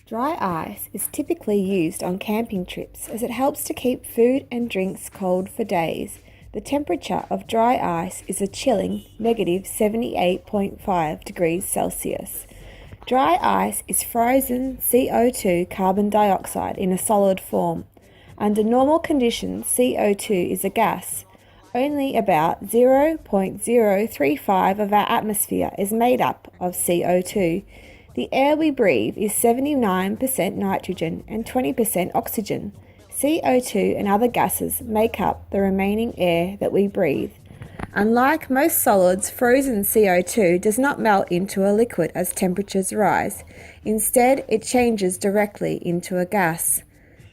Dry ice is typically used on camping trips as it helps to keep food and drinks cold for days. The temperature of dry ice is a chilling -78.5 degrees Celsius. Dry ice is frozen CO2 carbon dioxide in a solid form. Under normal conditions, CO2 is a gas. Only about 0.035 of our atmosphere is made up of CO2. The air we breathe is 79% nitrogen and 20% oxygen. CO2 and other gases make up the remaining air that we breathe. Unlike most solids, frozen CO2 does not melt into a liquid as temperatures rise. Instead, it changes directly into a gas.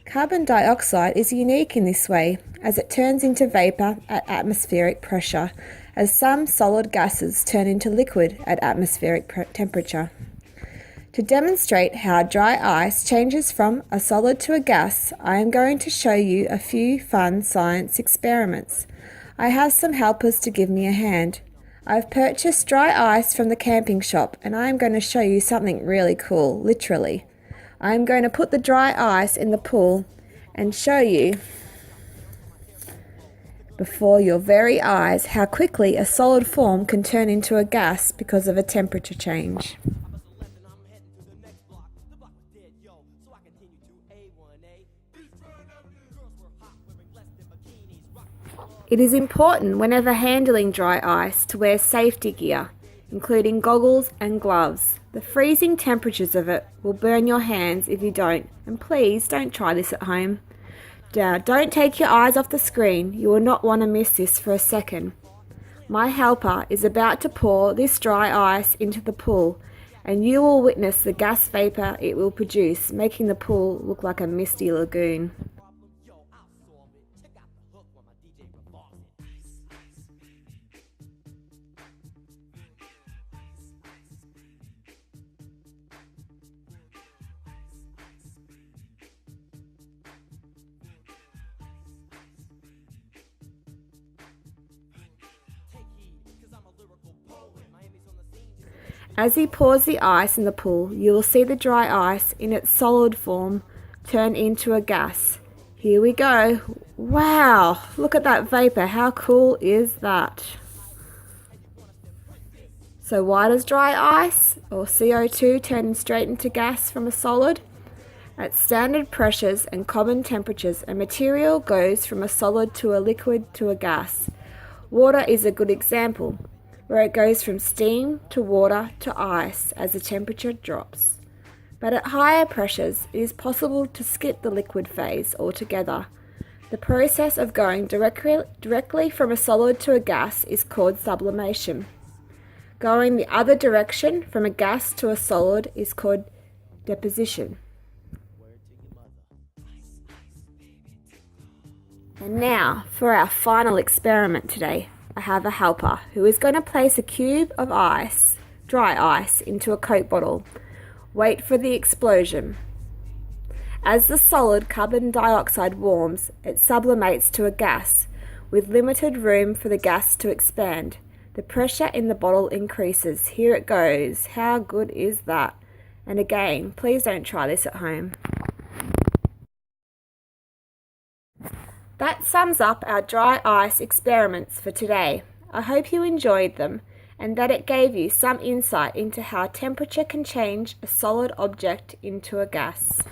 Carbon dioxide is unique in this way, as it turns into vapor at atmospheric pressure, as some solid gases turn into liquid at atmospheric temperature. To demonstrate how dry ice changes from a solid to a gas, I am going to show you a few fun science experiments. I have some helpers to give me a hand. I've purchased dry ice from the camping shop and I am going to show you something really cool, literally. I am going to put the dry ice in the pool and show you before your very eyes how quickly a solid form can turn into a gas because of a temperature change. It is important whenever handling dry ice to wear safety gear, including goggles and gloves. The freezing temperatures of it will burn your hands if you don't, and please don't try this at home. Now, don't take your eyes off the screen, you will not want to miss this for a second. My helper is about to pour this dry ice into the pool, and you will witness the gas vapor it will produce, making the pool look like a misty lagoon. As he pours the ice in the pool, you will see the dry ice in its solid form turn into a gas. Here we go. Wow, look at that vapor. How cool is that? So why does dry ice or CO2 turn straight into gas from a solid? At standard pressures and common temperatures, a material goes from a solid to a liquid to a gas. Water is a good example, where it goes from steam to water to ice as the temperature drops. But at higher pressures, it is possible to skip the liquid phase altogether. The process of going directly from a solid to a gas is called sublimation. Going the other direction from a gas to a solid is called deposition. And now for our final experiment today. I have a helper who is going to place a cube of ice, dry ice, into a Coke bottle. Wait for the explosion. As the solid carbon dioxide warms, it sublimates to a gas, with limited room for the gas to expand. The pressure in the bottle increases. Here it goes. How good is that? And again, please don't try this at home. That sums up our dry ice experiments for today. I hope you enjoyed them and that it gave you some insight into how temperature can change a solid object into a gas.